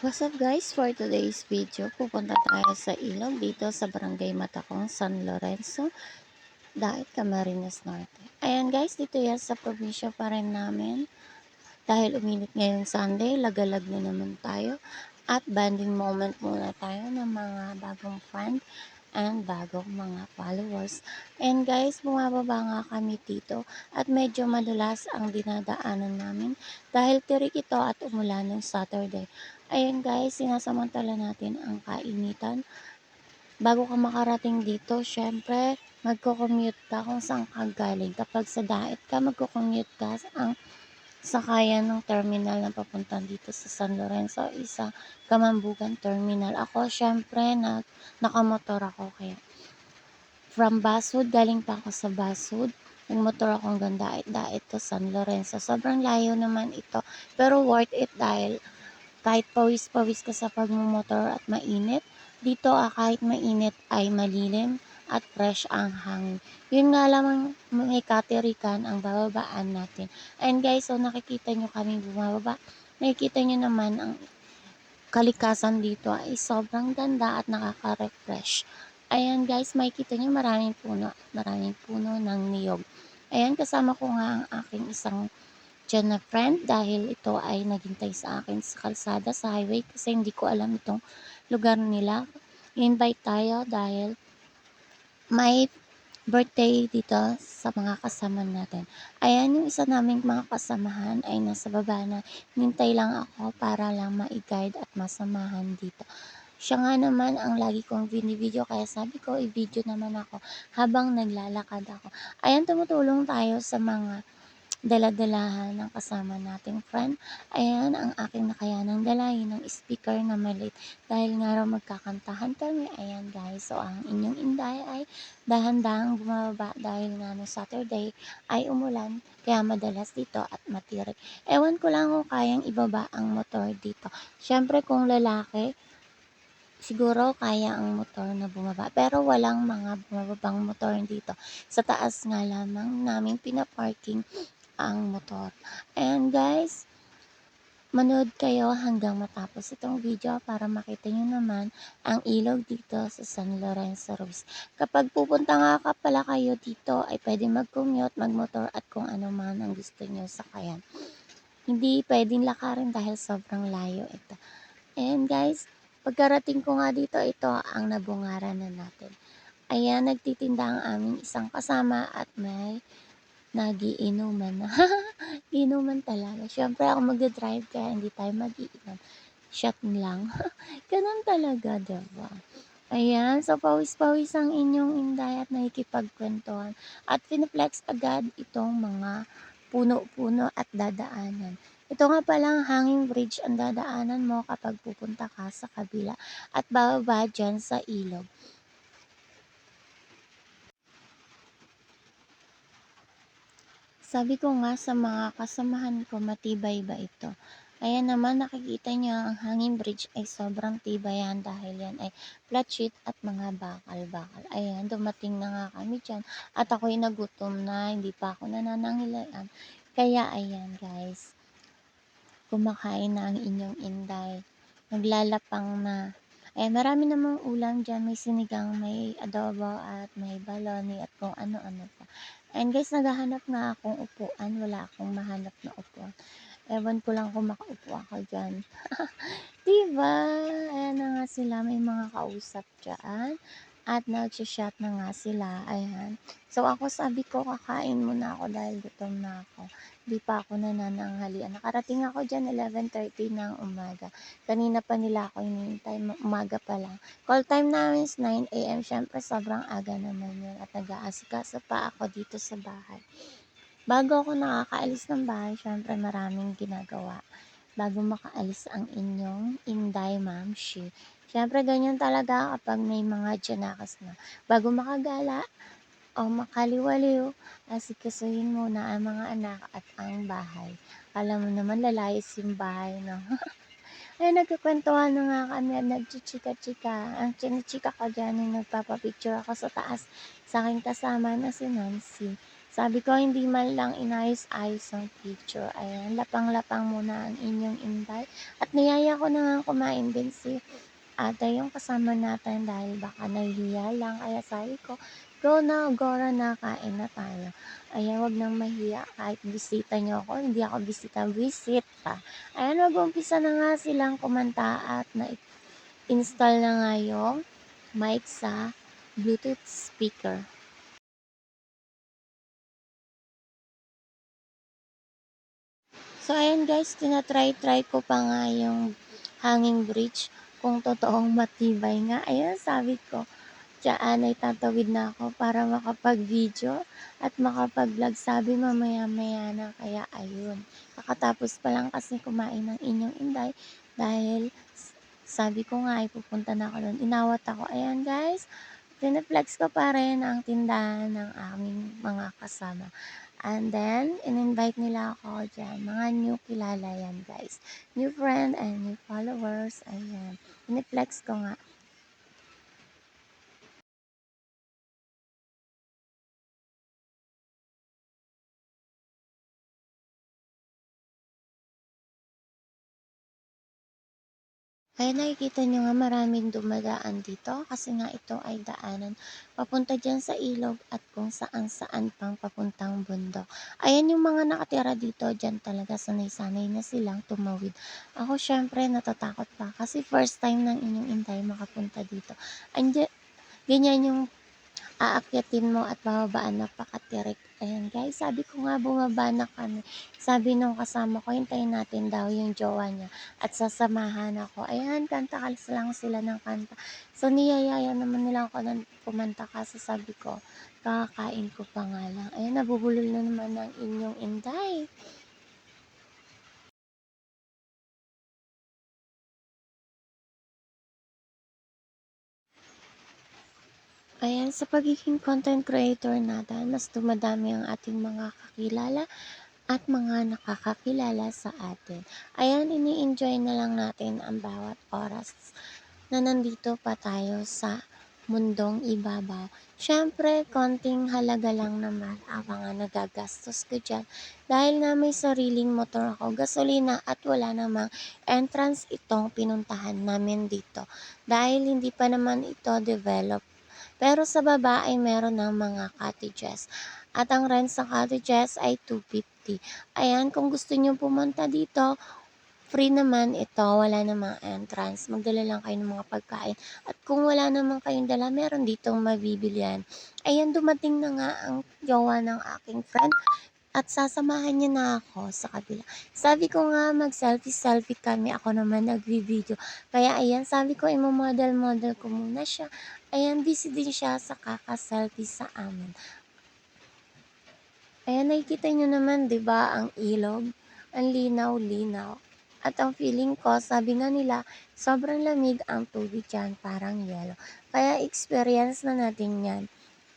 What's up guys? For today's video, pupunta tayo sa ilog dito sa Barangay Matacong, San Lorenzo, Daet, Camarines Norte. Ayan guys, dito yan sa probinsya pa rin namin. Dahil uminit ngayong Sunday, lagalag na naman tayo. At banding moment muna tayo ng mga bagong friend and bagong mga followers. And guys, bumababa nga kami dito at medyo madulas ang dinadaanan namin dahil tirik ito at umulan ng Saturday. Ayan guys, sinasamantala natin ang kainitan. Bago ka makarating dito, syempre, magko-commute ka kung saan ka galing. Kapag sa Daet ka, magko-commute ka ang sakayan ng terminal na papunta dito sa San Lorenzo, isa Kamambugan Terminal. Ako, syempre, nakamotor ako kaya from Basud, galing pa ako sa Basud. Nagmotor ako hanggang Daet to San Lorenzo. Sobrang layo naman ito, pero worth it dahil kahit pawis-pawis ka sa pagmumotor at mainit, dito kahit mainit ay malilim at fresh ang hangin. Yun nga lamang may katerikan ang bababaan natin. And guys, so nakikita nyo kami bumababa. Nakikita nyo naman ang kalikasan dito ay sobrang ganda at nakaka-refresh. Ayan guys, makikita nyo maraming puno ng niyog. Ayan, kasama ko nga ang aking isang diyan na friend dahil ito ay naghintay sa akin sa kalsada sa highway kasi hindi ko alam itong lugar nila. I-invite tayo dahil may birthday dito sa mga kasama natin. Ayan, yung isa naming mga kasamahan ay nasa baba na. Nintay lang ako para lang ma-guide at masamahan dito. Siya nga naman ang lagi kong video kaya sabi ko i-video naman ako habang naglalakad ako. Ayan, tumutulong tayo sa mga dala-dalahan ng kasama nating friend. Ayan, ang aking nakayanang dalahin ng speaker na maliit dahil nga raw magkakantahan kami. Ayan guys, so ang inyong inday ay dahan-dahang bumababa dahil nga no Saturday ay umulan kaya madalas dito at matirik. Ewan ko lang kung kayang ibaba ang motor dito. Syempre kung lalaki, siguro kaya ang motor na bumaba. Pero walang mga bumababang motor dito. Sa taas nga lamang namin pinaparking ang motor. And guys, manood kayo hanggang matapos itong video para makita nyo naman ang ilog dito sa San Lorenzo Ruiz. Kapag pupunta nga ka pala kayo dito ay pwede mag-commute, magmotor at kung ano man ang gusto nyo sakayan. Hindi pwedeng lakarin dahil sobrang layo ito. And guys, pagkarating ko nga dito, ito ang nabungaran na natin. Ayan, nagtitinda ang aming isang kasama at may nagiinuman na. Inuman talaga. Siyempre ako magdadrive kaya hindi tayo mag-iinom. Shot lang. Ganun talaga, diba? Ayan, so pawis-pawis ang inyong inday at nakikipagkwentuhan. At pinaplex agad itong mga puno-puno at dadaanan. Ito nga palang hanging bridge ang dadaanan mo kapag pupunta ka sa kabila at bababa dyan sa ilog. Sabi ko nga sa mga kasamahan ko, matibay ba ito? Ayan naman, nakikita niyo ang hanging bridge ay sobrang tibay yan dahil yan ay flat sheet at mga bakal-bakal. Ayan, dumating na nga kami dyan at ako'y nagutom na, hindi pa ako nanananghilayan. Kaya ayan guys, kumakain na ang inyong inday. Naglalapang na. Ayan, marami namang ulam dyan. May sinigang, may adobo at may baloni at kung ano-ano pa. And guys, naghahanap nga akong upuan. Wala akong mahanap na upuan. Ewan ko lang kung makaupo ako dyan. Diba? Ayan na nga sila. May mga kausap dyan. At nagsishot na nga sila. Ayan. So ako sabi ko, kakain muna ako dahil gutom na ako. Di pa ako nanananghalian. Nakarating ako dyan 11:30 ng umaga. Kanina pa nila ako hinihintay. Umaga pa lang. Call time namin is 9 a.m. Syempre sobrang aga naman yun. At nag-aasikaso pa ako dito sa bahay. Bago ako nakakaalis ng bahay, syempre maraming ginagawa. Bago makaalis ang inyong inday mamshi. Syempre ganyan talaga kapag may mga tiyaнаkas na. Bago makagala o makaliwaliw, asikasuhin muna ang mga anak at ang bahay. Alam mo naman lalayas yung bahay, no? Ay, nagkukwentuhan na nga kami at nagchichika-chika. Ang chinichika ko dyan ay nagpapapicture ako sa taas sa aking kasama na si Nancy. Sabi ko, hindi man lang inayos-ayos ang picture. Ayan, lapang-lapang muna ang inyong Inday. At niyaya ko na nga kumain din si ate yung kasama natin dahil baka nahihiya lang. Kaya sabi ko, go na, Gora na, kain na tayo. Ayan, wag nang mahiya kahit bisita nyo ako. Hindi ako bisita, visit pa. Ayan, mag-umpisa na nga silang kumanta at na-install na nga yung mic sa Bluetooth speaker. So, ayan guys, tinatry-try ko pa nga yung hanging bridge kung totoong matibay nga. Ayan, sabi ko, diyaan ay tatawid na ako para makapag-video at makapag-vlog. Sabi mamaya-maya na, kaya ayun. Kakatapos pa lang kasi kumain ng inyong Inday dahil sabi ko nga ay pupunta na ako doon. Inawat ako. Ayan guys, pineflex ko pa rin ang tindahan ng aming mga kasama. And then, in-invite nila ako dyan. Mga new kilala yan, guys. New friend and new followers. Ayan. In-flex ko nga. Ayan, nakikita nyo nga maraming dumadaan dito kasi nga ito ay daanan papunta dyan sa ilog at kung saan-saan pang papuntang bundok. Ayan yung mga nakatira dito, dyan talaga sanay-sanay na silang tumawid. Ako syempre natatakot pa kasi first time ng inyong Inday makapunta dito. Ganyan yung aakyatin mo at bababaan, napakatirik. Ayan guys, sabi ko nga bumaba na kami. Sabi nung kasama ko, hintayin natin daw yung jowa niya at sasamahan ako. Ayan, kanta kalis lang sila ng kanta. So niyayaya naman nila ako ng kumanta kasi sabi ko, kakakain ko pa nga lang. Ayan, nabubulol na naman ng inyong Inday. Ayan, sa pagiging content creator natin, mas dumadami ang ating mga kakilala at mga nakakakilala sa atin. Ayan, ini-enjoy na lang natin ang bawat oras na nandito pa tayo sa mundong ibabaw. Siyempre, konting halaga lang naman ang mga nagagastos ko dyan. Dahil nga may sariling motor ako, gasolina at wala namang entrance itong pinuntahan namin dito. Dahil hindi pa naman ito develop. Pero sa baba ay meron ng mga cottages. At ang rent sa cottages ay 250. Ayan, kung gusto nyo pumunta dito, free naman ito, wala namang entrance. Magdala lang kayo ng mga pagkain. At kung wala naman kayong dala, meron ditong mabibilian. Ayan, dumating na nga ang jowa ng aking friend at sasamahan niya na ako sa kabila. Sabi ko nga mag-selfie-selfie kami, ako naman nagvi-video. Kaya ayan, sabi ko imo-model-model ko muna siya. Ayan, busy din siya sa kaka-selfie sa amin. Ayan, nakikita nyo naman, di ba ang ilog? Ang linaw-linaw. At ang feeling ko, sabi nga nila, sobrang lamig ang tubig dyan, parang yelo. Kaya experience na natin yan.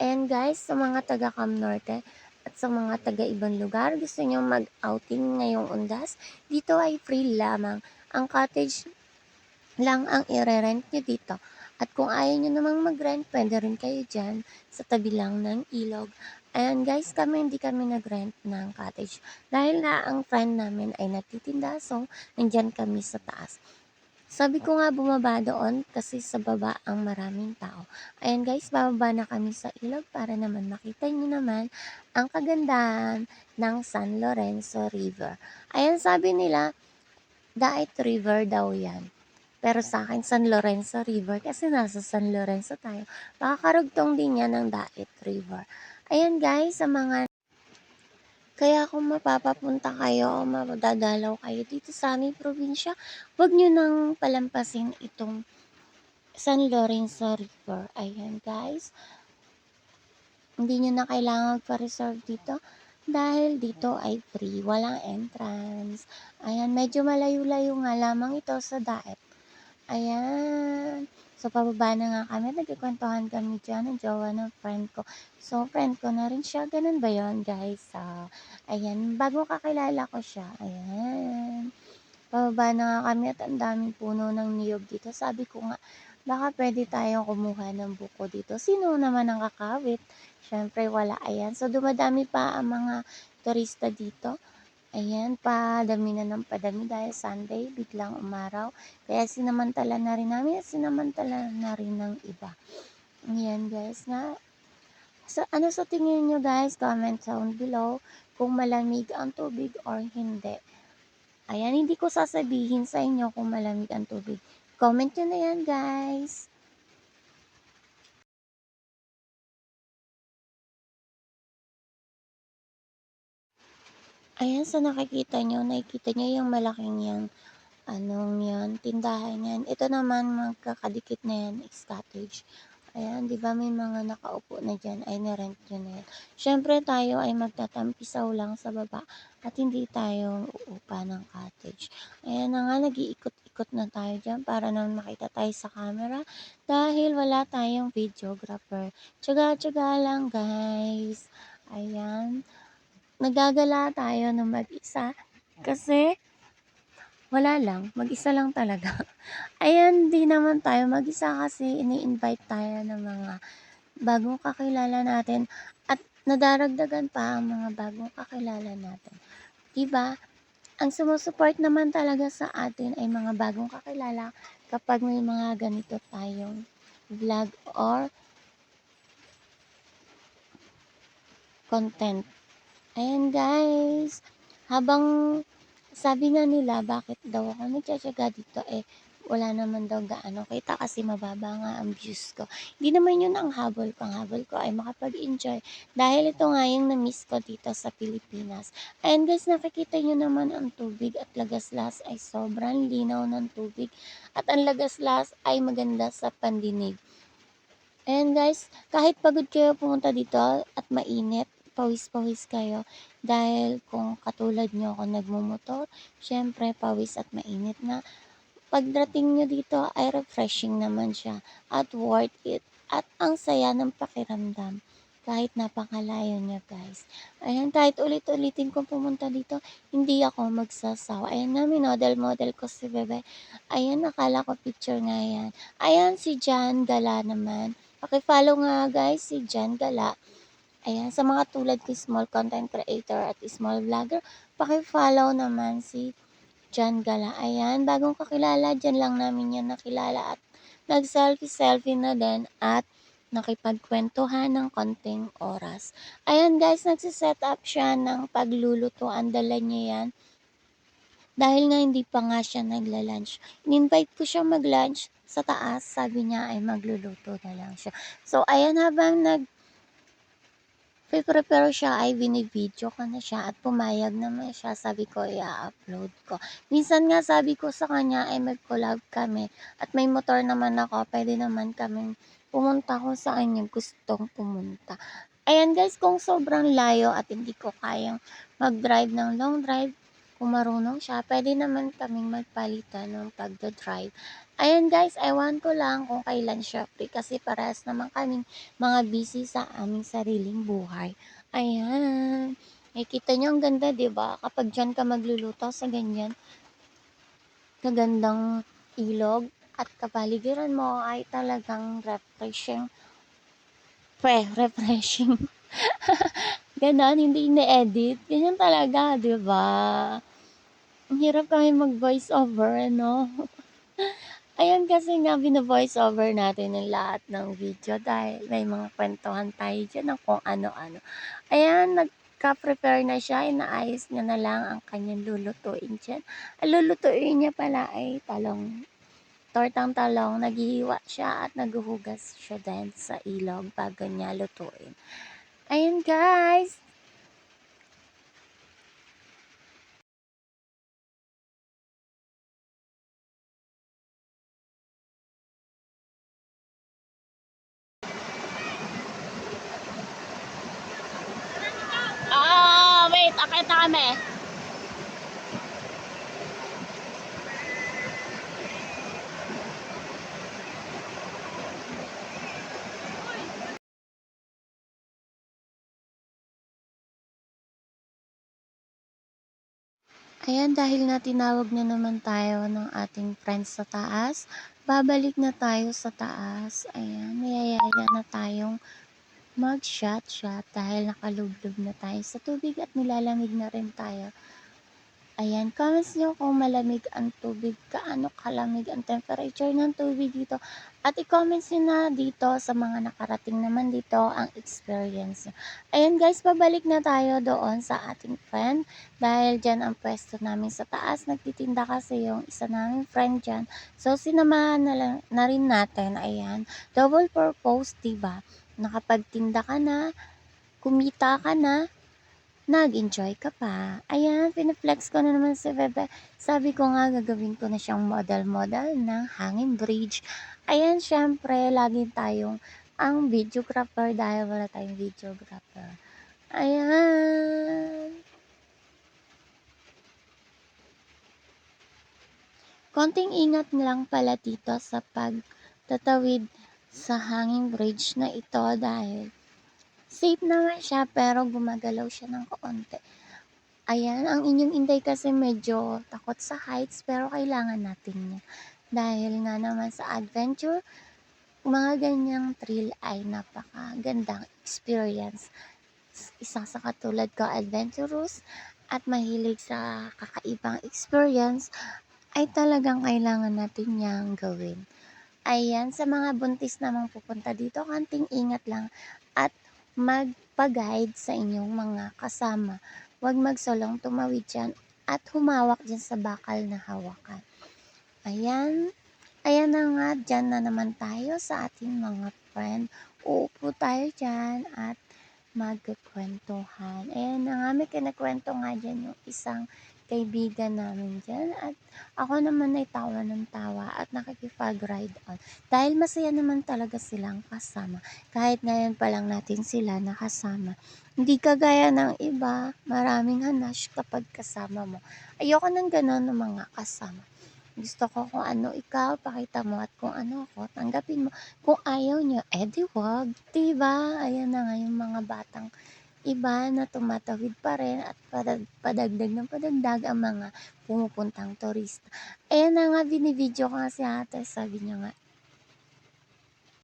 And guys, sa mga taga Cam Norte at sa mga taga ibang lugar, gusto nyo mag-outing ngayong undas, dito ay free lamang. Ang cottage lang ang i-rent nyo dito. At kung ayaw nyo namang mag-rent, pwede rin kayo dyan sa tabi lang ng ilog. Ayan guys, kami hindi kami nag-rent ng cottage. Dahil nga ang friend namin ay nagtitinda, so nandyan kami sa taas. Sabi ko nga bumaba doon kasi sa baba ang maraming tao. Ayan guys, bababa na kami sa ilog para naman makita nyo naman ang kagandahan ng San Lorenzo River. Ayan, sabi nila, Daet River daw yan. Pero sa akin, San Lorenzo River kasi nasa San Lorenzo tayo. Makakarugtong din yan ng Daet River. Ayan guys, sa mga kaya kung mapapapunta kayo o madadalaw kayo dito sa aming probinsya, huwag nyo nang palampasin itong San Lorenzo River. Ayan guys, hindi nyo na kailangan magpa-reserve dito dahil dito ay free, walang entrance. Ayan, medyo malayo-layo nga lamang ito sa Daet. Ayan. So, pababa na nga kami. Nagkikwentuhan kami dyan ng jowa ng friend ko. So, friend ko na rin siya. Ganun ba yun, guys? Ayan. Bago kakilala ko siya. Ayan. Pababa na nga kami at ang daming puno ng niyog dito. Sabi ko nga, baka pwede tayong kumuha ng buko dito. Sino naman ang kakawit? Siyempre wala. Ayan. So dumadami pa ang mga turista dito. Ayan, padami na ng padami dahil Sunday, biglang umaraw. Kaya sinamantala na rin namin at sinamantala na rin ng iba. Ayan guys, nga. So, ano sa tingin nyo guys? Comment down below kung malamig ang tubig or hindi. Ayan, hindi ko sasabihin sa inyo kung malamig ang tubig. Comment nyo na yan guys. Ayan, sa nakikita nyo yung malaking yan. Anong yan, tindahan yan. Ito naman, magkakadikit na yan, is cottage. Ayan, di ba may mga nakaupo na dyan, ay nirent nyo na yan. Siyempre tayo ay magtatampisaw lang sa baba at hindi tayo uupa ng cottage. Ayan na nga, nag-iikot-ikot na tayo dyan para naman makita tayo sa camera dahil wala tayong videographer. Tsaga-tsaga lang guys. Ayan, nagagala tayo ng mag-isa kasi wala lang, mag-isa lang talaga. Ayan, di naman tayo mag-isa kasi ini-invite tayo ng mga bagong kakilala natin at nadaragdagan pa ang mga bagong kakilala natin. Diba? Ang sumusuport naman talaga sa atin ay mga bagong kakilala kapag may mga ganito tayong vlog or content. Ayan guys, habang sabi nga nila bakit daw ako nagtsatsaga dito wala naman daw gaano kita kasi mababa nga ang views ko. Hindi naman yun ang habol ko. Ang habol ko ay makapag-enjoy dahil ito nga yung na-miss ko dito sa Pilipinas. Ayan guys, nakikita nyo naman ang tubig at Lagaslas ay sobrang linaw ng tubig at ang Lagaslas ay maganda sa pandinig. Ayan guys, kahit pagod kayo pumunta dito at mainit, pawis-pawis kayo dahil kung katulad nyo ako nagmumotor, syempre pawis at mainit na. Pagdating nyo dito ay refreshing naman siya at worth it at ang saya ng pakiramdam kahit napakalayo niya guys. Ayan, kahit ulit-ulitin kong pumunta dito, hindi ako magsasawa. Ayan na, minodel-model ko si Bebe. Ayan, nakala ko picture nga yan. Ayan, si Jan Gala naman. Paki-follow nga guys si Jan Gala. Ayan, sa mga tulad ko small content creator at small vlogger, paki-follow naman si Jan Gala. Ayan, bagong kakilala, dyan lang namin yan nakilala at nag-selfie-selfie na din at nakipagkwentuhan ng konting oras. Ayan guys, nagsiset up siya ng pagluluto. Ang dala niya yan. Dahil nga hindi pa nga siya nagla-lunch. In-invite ko siya mag-lunch sa taas. Sabi niya ay magluluto na lang siya. So, ayan, habang prepare siya ay binibidyo ko na siya at pumayag naman siya. Sabi ko, i-upload ko. Minsan nga sabi ko sa kanya ay mag-collab kami at may motor naman ako. Pwede naman kaming pumunta kung saan niya gustong pumunta. Ayan guys, kung sobrang layo at hindi ko kayang mag-drive ng long drive, kung marunong siya, pwede naman kaming magpalitan ng pagdadrive. Ayan guys, ewan ko lang kung kailan siya free kasi parehas naman kaming mga busy sa aming sariling buhay. Ayan. Nakikita nyo ang ganda, diba? Kapag dyan ka magluluto sa ganyan, kagandang ilog at kapaligiran mo ay talagang refreshing. Refreshing. Ganon, hindi ine-edit. Ganyan talaga, diba? Ang hirap kami mag-voice over, no? Ayan kasi nga bina-voice over natin ng lahat ng video dahil may mga kwentuhan tayo dyan ng kung ano-ano. Ayan, nagka-prepare na siya, inaayos niya na lang ang kanyang lulutuin dyan. Ang lulutuin niya pala ay talong, tortang talong, naghihiwa siya at naghuhugas siya din sa ilog bago niya lutuin. Ayan guys! Wait, akit na kami. Ayan, dahil nga tinawag na naman tayo ng ating friends sa taas, babalik na tayo sa taas. Ayan, niyayaya na tayong mag-shot-shot dahil nakalublob na tayo sa tubig at nilalamig na rin tayo. Ayan, comments nyo kung malamig ang tubig, kaano kalamig ang temperature ng tubig dito. At i-comments nyo na dito sa mga nakarating naman dito ang experience nyo. Ayan guys, babalik na tayo doon sa ating friend. Dahil dyan ang pwesto namin sa taas, nagtitinda kasi yung isa namin friend dyan. So sinamahan na rin natin, ayan, double purpose, diba? Nakapagtinda ka na, kumita ka na, nag-enjoy ka pa. Ayan, pineflex ko na naman si Bebe. Sabi ko nga, gagawin ko na siyang model-model ng hanging bridge. Ayan, syempre, lagi tayong ang videographer dahil wala tayong videographer. Ayan. Konting ingat lang pala dito sa pagtatawid sa hanging bridge na ito dahil safe naman siya pero gumagalaw siya ng kaunti. Ayan, ang inyong inday kasi medyo takot sa heights pero kailangan natin niya. Dahil nga naman sa adventure, mga ganyang thrill ay napakagandang experience. Isa sa katulad ko adventurous at mahilig sa kakaibang experience ay talagang kailangan natin niyang gawin. Ayan, sa mga buntis namang pupunta dito, kanting ingat lang at magpa-guide sa inyong mga kasama. Huwag magsolong tumawid dyan at humawak dyan sa bakal na hawakan. Ayan, ayan na nga, dyan na naman tayo sa ating mga friend. Uupo tayo dyan at magkukwentuhan. Ayan na nga, may kinakwento nga dyan yung isang kaibigan namin dyan at ako naman ay tawa ng tawa at nakikipag-ride on. Dahil masaya naman talaga silang kasama. Kahit ngayon pa lang natin sila nakasama. Hindi kagaya ng iba, maraming hanash kapag kasama mo. Ayoko ng ganon ng mga kasama. Gusto ko kung ano ikaw, pakita mo at kung ano ako, tanggapin mo. Kung ayaw nyo, edi wag. Diba? Ayan na nga yung mga batang iba na tumatawid pa rin at padagdag ng padagdag ang mga pumupuntang turista. Ayan na nga, binibidyo ko nga si ate, sabi niya nga,